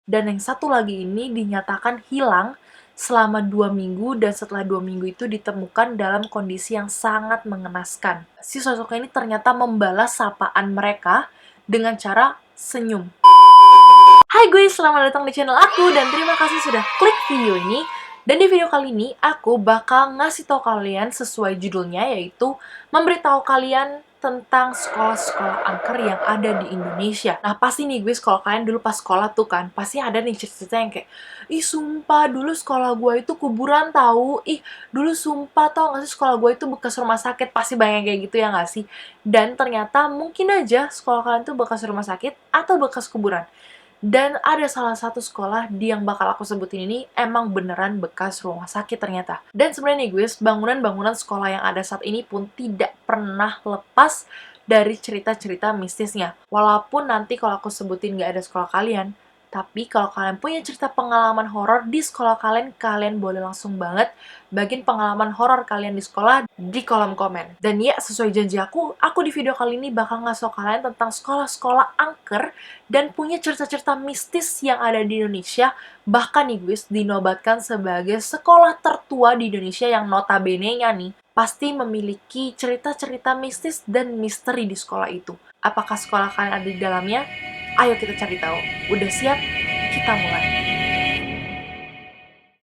Dan yang satu lagi ini dinyatakan hilang selama 2 minggu, dan setelah 2 minggu itu ditemukan dalam kondisi yang sangat mengenaskan. Si sosok ini ternyata membalas sapaan mereka dengan cara senyum. Hai guys, selamat datang di channel aku dan terima kasih sudah klik video ini. Dan di video kali ini aku bakal ngasih tahu kalian sesuai judulnya, yaitu memberitahu kalian tentang sekolah-sekolah angker yang ada di Indonesia. Nah pasti nih guys, kalau kalian dulu pas sekolah tuh kan, pasti ada nih cerita-cerita yang kayak, ih sumpah dulu sekolah gue itu kuburan tahu, ih dulu sumpah tau gak sih sekolah gue itu bekas rumah sakit, pasti banyak kayak gitu ya gak sih? Dan ternyata mungkin aja sekolah kalian tuh bekas rumah sakit atau bekas kuburan. Dan ada salah satu sekolah yang bakal aku sebutin ini emang beneran bekas rumah sakit ternyata. Dan sebenarnya nih guys, bangunan-bangunan sekolah yang ada saat ini pun tidak pernah lepas dari cerita-cerita mistisnya. Walaupun nanti kalau aku sebutin nggak ada sekolah kalian, tapi kalau kalian punya cerita pengalaman horor di sekolah kalian, kalian boleh langsung banget bagiin pengalaman horor kalian di sekolah di kolom komen. Dan ya, sesuai janji aku di video kali ini bakal ngasih kalian tentang sekolah-sekolah angker dan punya cerita-cerita mistis yang ada di Indonesia. Bahkan nih guys, dinobatkan sebagai sekolah tertua di Indonesia yang notabene-nya nih pasti memiliki cerita-cerita mistis dan misteri di sekolah itu. Apakah sekolah kalian ada di dalamnya? Ayo kita cari tahu. Udah siap? Kita mulai.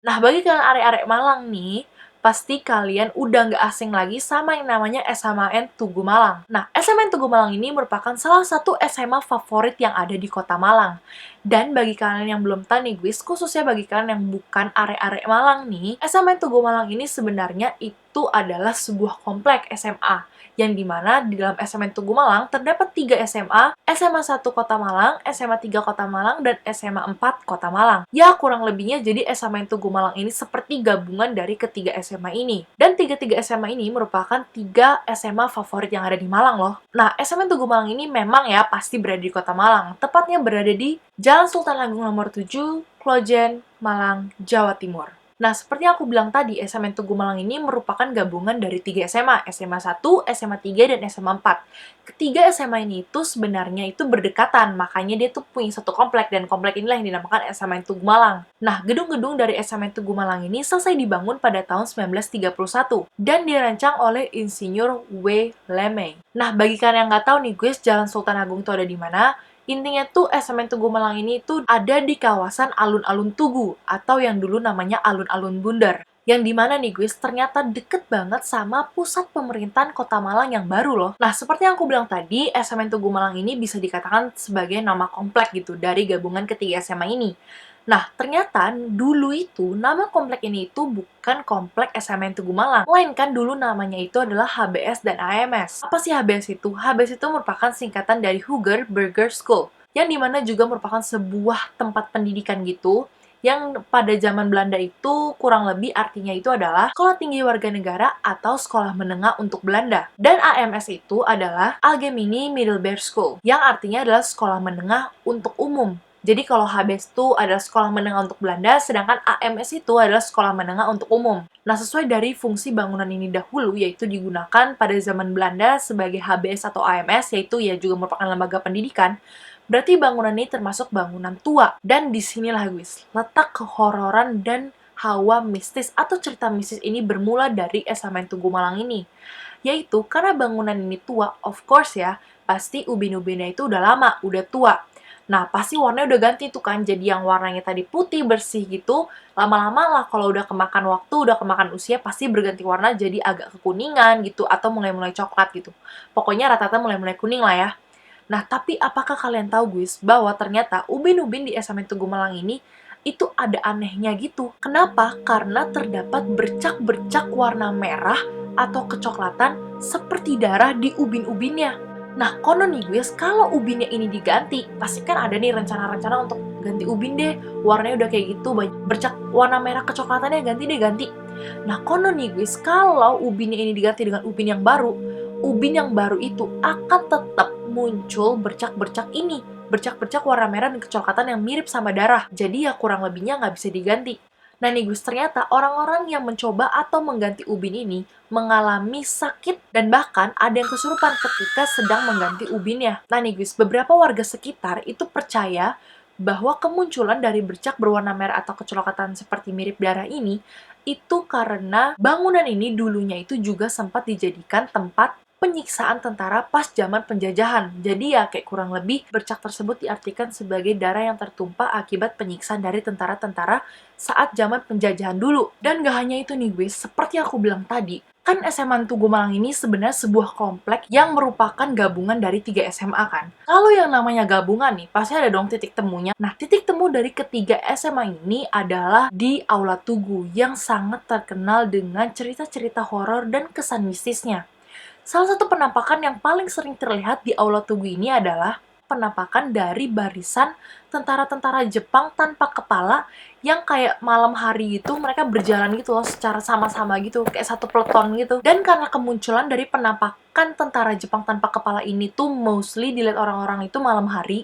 Nah, bagi kalian arek-arek Malang nih, pasti kalian udah nggak asing lagi sama yang namanya SMAN Tugu Malang. Nah, SMAN Tugu Malang ini merupakan salah satu SMA favorit yang ada di kota Malang. Dan bagi kalian yang belum tahu nih guys, khususnya bagi kalian yang bukan arek-arek Malang nih, SMAN Tugu Malang ini sebenarnya itu adalah sebuah komplek SMA yang dimana di dalam SMN Tugu Malang terdapat 3 SMA, SMA 1 Kota Malang, SMA 3 Kota Malang, dan SMA 4 Kota Malang. Ya, kurang lebihnya jadi SMN Tugu Malang ini seperti gabungan dari ketiga SMA ini. Dan tiga-tiga SMA ini merupakan 3 SMA favorit yang ada di Malang loh. Nah, SMN Tugu Malang ini memang ya pasti berada di Kota Malang, tepatnya berada di Jalan Sultan Agung nomor 7, Klojen, Malang, Jawa Timur. Nah, seperti yang aku bilang tadi, SMN Tugu Malang ini merupakan gabungan dari 3 SMA, SMA 1, SMA 3, dan SMA 4. Ketiga SMA ini itu sebenarnya itu berdekatan, makanya dia tuh punya satu komplek, dan komplek inilah yang dinamakan SMN Tugu Malang. Nah, gedung-gedung dari SMN Tugu Malang ini selesai dibangun pada tahun 1931, dan dirancang oleh Insinyur W. Lemay. Nah, bagi kalian yang nggak tahu nih guys, Jalan Sultan Agung itu ada di mana? Intinya tuh SMN Tugu Malang ini tuh ada di kawasan Alun-Alun Tugu, atau yang dulu namanya Alun-Alun Bundar. Yang dimana nih guys, ternyata deket banget sama pusat pemerintahan kota Malang yang baru loh. Nah, seperti yang aku bilang tadi, SMN Tugu Malang ini bisa dikatakan sebagai nama komplek gitu, dari gabungan ketiga SMA ini. Nah, ternyata dulu itu nama komplek ini itu bukan komplek SMN Tugu Malang, melainkan dulu namanya itu adalah HBS dan AMS. Apa sih HBS itu? HBS itu merupakan singkatan dari Huger Burger School, yang dimana juga merupakan sebuah tempat pendidikan gitu, yang pada zaman Belanda itu kurang lebih artinya itu adalah Sekolah Tinggi Warga Negara atau Sekolah Menengah untuk Belanda. Dan AMS itu adalah Algemene Middelbare School, yang artinya adalah Sekolah Menengah untuk Umum. Jadi kalau HBS itu adalah sekolah menengah untuk Belanda, sedangkan AMS itu adalah sekolah menengah untuk umum. Nah, sesuai dari fungsi bangunan ini dahulu, yaitu digunakan pada zaman Belanda sebagai HBS atau AMS, yaitu ya juga merupakan lembaga pendidikan, berarti bangunan ini termasuk bangunan tua. Dan disinilah guys, letak kehororan dan hawa mistis atau cerita mistis ini bermula dari SMN Tugu Malang ini. Yaitu karena bangunan ini tua, of course ya, pasti ubin-ubinnya itu udah lama, udah tua. Nah, pasti warnanya udah ganti tuh kan, jadi yang warnanya tadi putih, bersih gitu, lama-lama lah kalau udah kemakan waktu, udah kemakan usia, pasti berganti warna jadi agak kekuningan gitu, atau mulai-mulai coklat gitu. Pokoknya rata-rata mulai-mulai kuning lah ya. Nah, tapi apakah kalian tahu guys, bahwa ternyata ubin-ubin di SMN Tugu Malang ini, itu ada anehnya gitu. Kenapa? Karena terdapat bercak-bercak warna merah atau kecoklatan seperti darah di ubin-ubinnya. Nah, konon nih guys, kalau ubinnya ini diganti, pasti kan ada nih rencana-rencana untuk ganti ubin deh, warnanya udah kayak gitu, bercak warna merah kecoklatannya ganti deh, ganti. Nah, konon nih guys, kalau ubinnya ini diganti dengan ubin yang baru itu akan tetap muncul bercak-bercak ini, bercak-bercak warna merah dan kecoklatan yang mirip sama darah. Jadi ya kurang lebihnya nggak bisa diganti. Nah nih Gus, ternyata orang-orang yang mencoba atau mengganti ubin ini mengalami sakit dan bahkan ada yang kesurupan ketika sedang mengganti ubinnya. Nah nih Gus, beberapa warga sekitar itu percaya bahwa kemunculan dari bercak berwarna merah atau kecoklatan seperti mirip darah ini itu karena bangunan ini dulunya itu juga sempat dijadikan tempat penyiksaan tentara pas zaman penjajahan. Jadi ya kayak kurang lebih bercak tersebut diartikan sebagai darah yang tertumpah akibat penyiksaan dari tentara-tentara saat zaman penjajahan dulu. Dan gak hanya itu nih guys, seperti aku bilang tadi, kan SMA Tugu Malang ini sebenarnya sebuah komplek yang merupakan gabungan dari 3 SMA kan. Kalau yang namanya gabungan nih, pasti ada dong titik temunya. Nah, titik temu dari ketiga SMA ini adalah di Aula Tugu yang sangat terkenal dengan cerita-cerita horor dan kesan mistisnya. Salah satu penampakan yang paling sering terlihat di Aula Tugu ini adalah penampakan dari barisan tentara-tentara Jepang tanpa kepala yang kayak malam hari itu mereka berjalan gitu loh secara sama-sama gitu, kayak satu peleton gitu. Dan karena kemunculan dari penampakan tentara Jepang tanpa kepala ini tuh mostly dilihat orang-orang itu malam hari,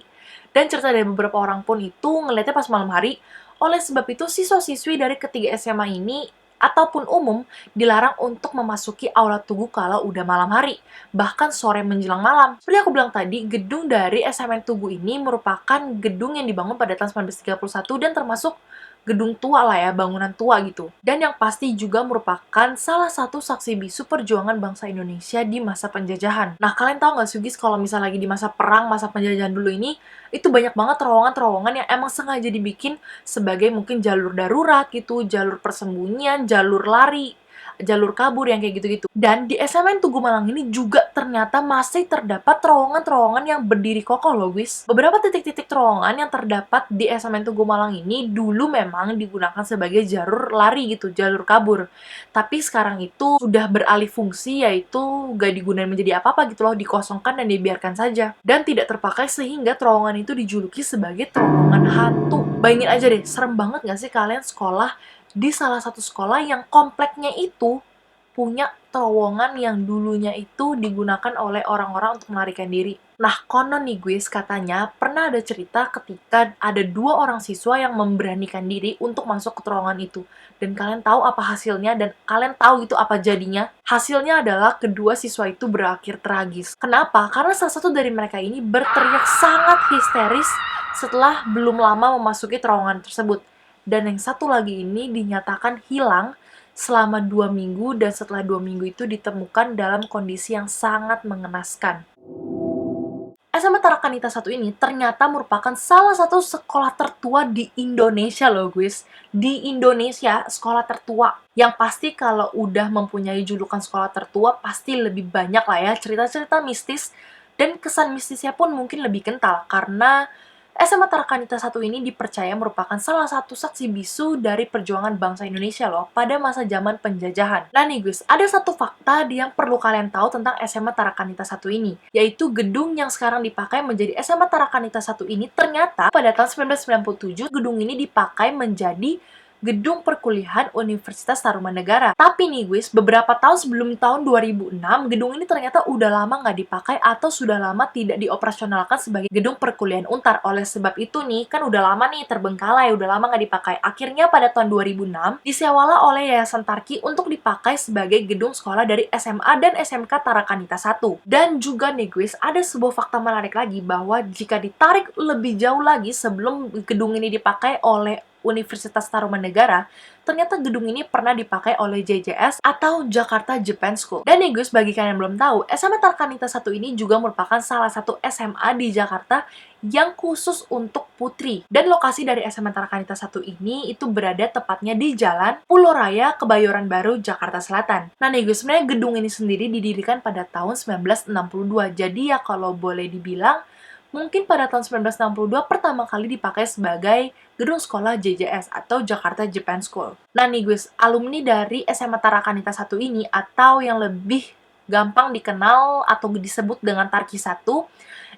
dan cerita dari beberapa orang pun itu ngelihatnya pas malam hari. Oleh sebab itu, siswa-siswi dari ketiga SMA ini ataupun umum dilarang untuk memasuki Aula Tugu kalau udah malam hari, bahkan sore menjelang malam. Seperti aku bilang tadi, gedung dari SMN Tugu ini merupakan gedung yang dibangun pada tahun 1931 dan termasuk gedung tua lah ya, bangunan tua gitu. Dan yang pasti juga merupakan salah satu saksi bisu perjuangan bangsa Indonesia di masa penjajahan. Nah, kalian tahu nggak sih guys, kalau misalnya lagi di masa perang, masa penjajahan dulu ini, itu banyak banget terowongan-terowongan yang emang sengaja dibikin sebagai mungkin jalur darurat gitu, jalur persembunyian, jalur lari, jalur kabur yang kayak gitu-gitu. Dan di SMN Tugu Malang ini juga ternyata masih terdapat terowongan-terowongan yang berdiri kokoh loh guys. Beberapa titik-titik terowongan yang terdapat di SMN Tugu Malang ini dulu memang digunakan sebagai jalur lari gitu, jalur kabur. Tapi sekarang itu sudah beralih fungsi, yaitu gak digunakan menjadi apa-apa gitu loh, dikosongkan dan dibiarkan saja. Dan tidak terpakai sehingga terowongan itu dijuluki sebagai terowongan hantu. Bayangin aja deh, serem banget gak sih kalian sekolah di salah satu sekolah yang kompleknya itu punya terowongan yang dulunya itu digunakan oleh orang-orang untuk melarikan diri. Nah, konon nih guys, katanya pernah ada cerita ketika ada 2 orang siswa yang memberanikan diri untuk masuk ke terowongan itu. Dan kalian tahu apa hasilnya dan kalian tahu itu apa jadinya? Hasilnya adalah kedua siswa itu berakhir tragis. Kenapa? Karena salah satu dari mereka ini berteriak sangat histeris setelah belum lama memasuki terowongan tersebut. Dan yang satu lagi ini dinyatakan hilang selama 2 minggu, dan setelah 2 minggu itu ditemukan dalam kondisi yang sangat mengenaskan. SMA Tarakanita 1 ini ternyata merupakan salah satu sekolah tertua di Indonesia loh guys. Di Indonesia, sekolah tertua. Yang pasti kalau udah mempunyai julukan sekolah tertua, pasti lebih banyak lah ya cerita-cerita mistis, dan kesan mistisnya pun mungkin lebih kental, karena SMA Tarakanita 1 ini dipercaya merupakan salah satu saksi bisu dari perjuangan bangsa Indonesia loh pada masa zaman penjajahan. Nah nih guys, ada satu fakta yang perlu kalian tahu tentang SMA Tarakanita 1 ini, yaitu gedung yang sekarang dipakai menjadi SMA Tarakanita 1 ini ternyata pada tahun 1997 gedung ini dipakai menjadi gedung perkuliahan Universitas Tarumanegara. Tapi nih guys, beberapa tahun sebelum tahun 2006, gedung ini ternyata udah lama nggak dipakai atau sudah lama tidak dioperasionalkan sebagai gedung perkuliahan Untar. Oleh sebab itu nih, kan udah lama nih terbengkalai, udah lama nggak dipakai. Akhirnya pada tahun 2006, disewalah oleh Yayasan Tarki untuk dipakai sebagai gedung sekolah dari SMA dan SMK Tarakanita 1. Dan juga nih guys, ada sebuah fakta menarik lagi bahwa jika ditarik lebih jauh lagi sebelum gedung ini dipakai oleh Universitas Tarumanegara, ternyata gedung ini pernah dipakai oleh JJS atau Jakarta Japan School. Dan nih guys, bagi kalian yang belum tahu, SMA Tarakanita 1 ini juga merupakan salah satu SMA di Jakarta yang khusus untuk putri. Dan lokasi dari SMA Tarakanita 1 ini itu berada tepatnya di Jalan Pulau Raya, Kebayoran Baru, Jakarta Selatan. Nah nih guys, sebenarnya gedung ini sendiri didirikan pada tahun 1962. Jadi ya kalau boleh dibilang, mungkin pada tahun 1962 pertama kali dipakai sebagai gedung sekolah JJS atau Jakarta Japan School. Nah nih guys, alumni dari SMA Tarakanita 1 ini atau yang lebih gampang dikenal atau disebut dengan Tarki 1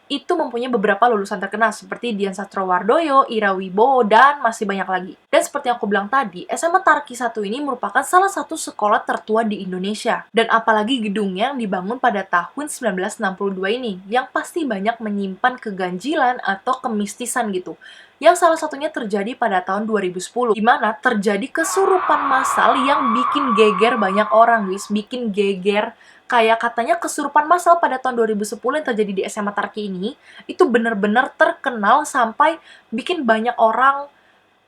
itu mempunyai beberapa lulusan terkenal seperti Dian Sastrowardoyo, Ira Wibowo, dan masih banyak lagi. Dan seperti yang aku bilang tadi, SMA Tarki 1 ini merupakan salah satu sekolah tertua di Indonesia. Dan apalagi gedungnya yang dibangun pada tahun 1962 ini, yang pasti banyak menyimpan keganjilan atau kemistisan gitu. Yang salah satunya terjadi pada tahun 2010, di mana terjadi kesurupan massal yang bikin geger banyak orang, guys. Bikin geger Kayak katanya kesurupan massal pada tahun 2010 yang terjadi di SMA Tarki ini, itu bener-bener terkenal sampai bikin banyak orang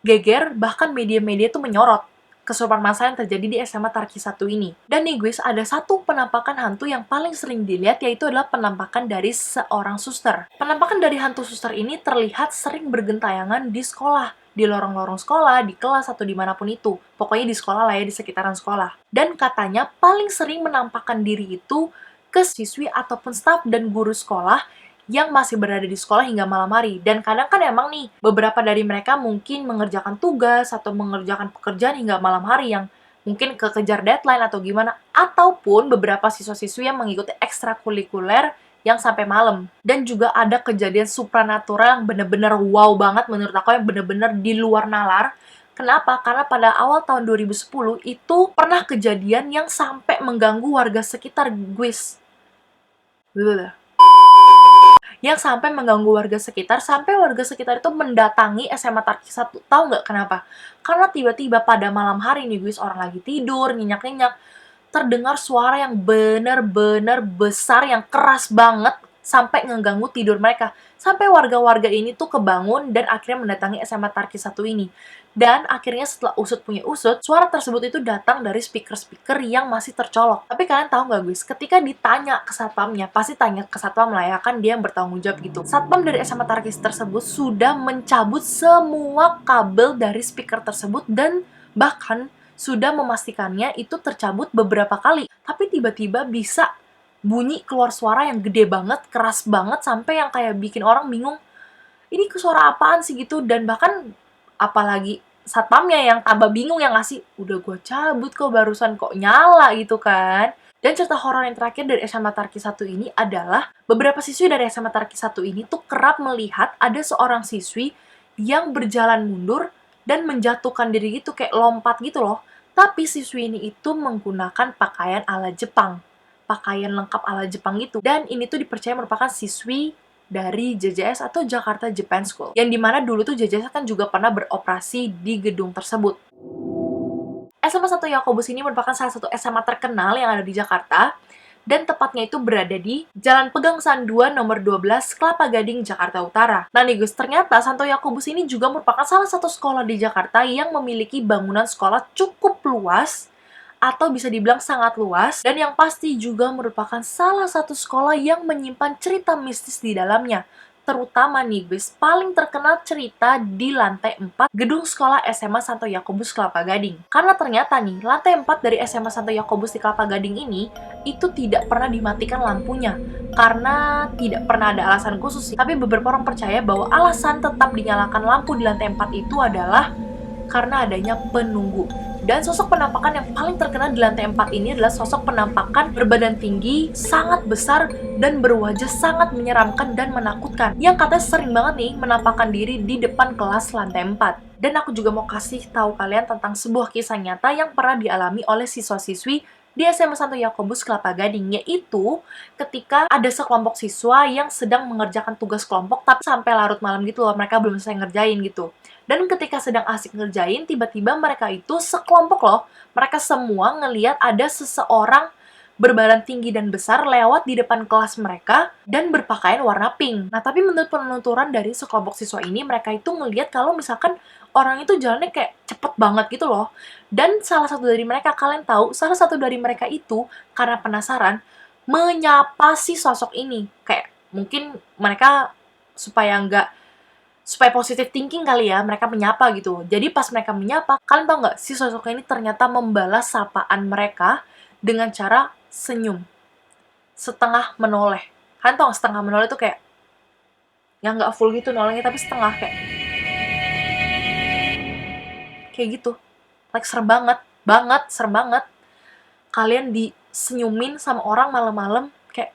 geger, bahkan media-media tuh menyorot kesurupan massal yang terjadi di SMA Tarki 1 ini. Dan nih guys, ada satu penampakan hantu yang paling sering dilihat, yaitu adalah penampakan dari seorang suster. Penampakan dari hantu suster ini terlihat sering bergentayangan di sekolah, di lorong-lorong sekolah, di kelas, atau dimanapun itu. Pokoknya di sekolah lah ya, di sekitaran sekolah. Dan katanya paling sering menampakkan diri itu ke siswi ataupun staf dan guru sekolah yang masih berada di sekolah hingga malam hari. Dan kadang kan emang nih, beberapa dari mereka mungkin mengerjakan tugas atau mengerjakan pekerjaan hingga malam hari yang mungkin kekejar deadline atau gimana. Ataupun beberapa siswa-siswi yang mengikuti ekstrakurikuler yang sampai malam. Dan juga ada kejadian supranatural yang bener-bener wow banget menurut aku, yang bener-bener di luar nalar. Kenapa? Karena pada awal tahun 2010 itu pernah kejadian yang sampai mengganggu warga sekitar, guys. Yang sampai mengganggu warga sekitar, sampai warga sekitar itu mendatangi SMA Tarki 1. Tahu nggak kenapa? Karena tiba-tiba pada malam hari nih guys, orang lagi tidur, nyenyak-nyenyak, terdengar suara yang benar-benar besar, yang keras banget, sampai ngeganggu tidur mereka. Sampai warga-warga ini tuh kebangun dan akhirnya mendatangi SMA Tarki 1 ini. Dan akhirnya setelah usut punya usut, suara tersebut itu datang dari speaker-speaker yang masih tercolok. Tapi kalian tahu nggak guys, ketika ditanya ke satpamnya, pasti tanya ke satpam lah ya, kan dia yang bertanggung jawab gitu. Satpam dari SMA Tarkis tersebut sudah mencabut semua kabel dari speaker tersebut dan bahkan sudah memastikannya itu tercabut beberapa kali. Tapi tiba-tiba bisa bunyi keluar suara yang gede banget, keras banget, sampai yang kayak bikin orang bingung, ini suara apaan sih gitu. Dan bahkan apalagi satpamnya yang tambah bingung, yang ngasih, udah gue cabut kok barusan kok nyala gitu kan. Dan cerita horor yang terakhir dari SMA Tarki 1 ini adalah beberapa siswi dari SMA Tarki 1 ini tuh kerap melihat ada seorang siswi yang berjalan mundur dan menjatuhkan diri gitu, kayak lompat gitu loh. Tapi siswi ini itu menggunakan pakaian ala Jepang, pakaian lengkap ala Jepang gitu. Dan ini tuh dipercaya merupakan siswi dari JJS atau Jakarta Japan School. Yang dimana dulu tuh JJS kan juga pernah beroperasi di gedung tersebut. SMA 1 Yakobus ini merupakan salah satu SMA terkenal yang ada di Jakarta, dan tepatnya itu berada di Jalan Pegangsaan 2 nomor 12 Kelapa Gading, Jakarta Utara. Nah nih guys, ternyata Santo Yakobus ini juga merupakan salah satu sekolah di Jakarta yang memiliki bangunan sekolah cukup luas, atau bisa dibilang sangat luas, dan yang pasti juga merupakan salah satu sekolah yang menyimpan cerita mistis di dalamnya. Terutama nih guys, paling terkenal cerita di lantai 4 gedung sekolah SMA Santo Yakobus Kelapa Gading. Karena ternyata nih, lantai 4 dari SMA Santo Yakobus di Kelapa Gading ini, itu tidak pernah dimatikan lampunya. Karena tidak pernah ada alasan khusus sih. Tapi beberapa orang percaya bahwa alasan tetap dinyalakan lampu di lantai 4 itu adalah karena adanya penunggu. Dan sosok penampakan yang paling terkenal di lantai 4 ini adalah sosok penampakan berbadan tinggi, sangat besar, dan berwajah sangat menyeramkan dan menakutkan, yang katanya sering banget nih menampakkan diri di depan kelas lantai 4. Dan aku juga mau kasih tahu kalian tentang sebuah kisah nyata yang pernah dialami oleh siswa-siswi di SMA Santo Yakobus Kelapa Gading, yaitu ketika ada sekelompok siswa yang sedang mengerjakan tugas kelompok tapi sampai larut malam gitu loh, mereka belum selesai ngerjain gitu. Dan ketika sedang asik ngerjain, tiba-tiba mereka itu sekelompok loh, mereka semua ngeliat ada seseorang berbadan tinggi dan besar lewat di depan kelas mereka dan berpakaian warna pink. Nah, tapi menurut penuturan dari sekelompok siswa ini, mereka itu ngeliat kalau misalkan orang itu jalannya kayak cepet banget gitu loh. Dan salah satu dari mereka, kalian tahu, salah satu dari mereka itu, karena penasaran, menyapa si sosok ini. Kayak mungkin mereka supaya positive thinking kali ya, mereka menyapa gitu. Jadi pas mereka menyapa, kalian tahu nggak, si sosok ini ternyata membalas sapaan mereka dengan cara senyum, setengah menoleh. Kalian tahu nggak, setengah menoleh itu kayak yang nggak full gitu nolehnya, tapi setengah kayak gitu. Like serem banget, serem banget. Kalian disenyumin sama orang malam-malam kayak.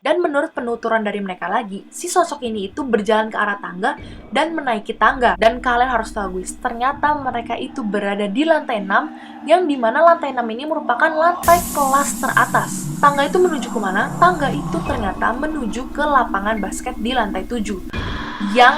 Dan menurut penuturan dari mereka lagi, si sosok ini itu berjalan ke arah tangga dan menaiki tangga. Dan kalian harus tahu guys, ternyata mereka itu berada di lantai 6, yang dimana lantai 6 ini merupakan lantai kelas teratas. Tangga itu menuju kemana? Tangga itu ternyata menuju ke lapangan basket di lantai 7. Yang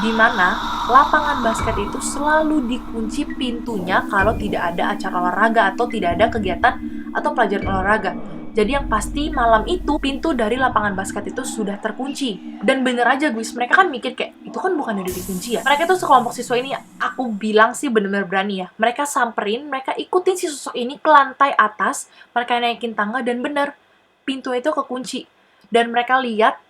dimana lapangan basket itu selalu dikunci pintunya kalau tidak ada acara olahraga atau tidak ada kegiatan atau pelajaran olahraga. Jadi yang pasti malam itu pintu dari lapangan basket itu sudah terkunci. Dan bener aja guys, mereka kan mikir kayak, itu kan bukan udah dikunci ya. Mereka tuh sekelompok siswa ini, aku bilang sih bener-bener berani ya. Mereka samperin, mereka ikutin si sosok ini ke lantai atas, mereka naikin tangga dan bener, pintu itu kekunci. Dan mereka lihat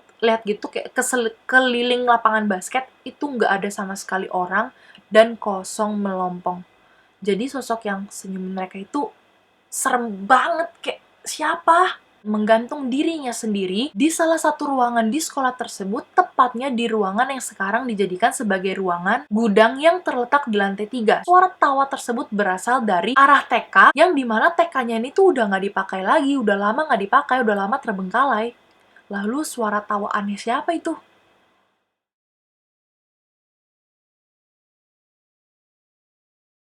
gitu kayak keliling lapangan basket itu nggak ada sama sekali orang dan kosong melompong. Jadi sosok yang senyum mereka itu serem banget, kayak siapa? Menggantung dirinya sendiri di salah satu ruangan di sekolah tersebut, tepatnya di ruangan yang sekarang dijadikan sebagai ruangan gudang yang terletak di lantai 3. Suara tawa tersebut berasal dari arah TK, yang dimana TK-nya ini tuh udah nggak dipakai lagi, udah lama nggak dipakai, udah lama terbengkalai. Lalu suara tawa aneh siapa itu?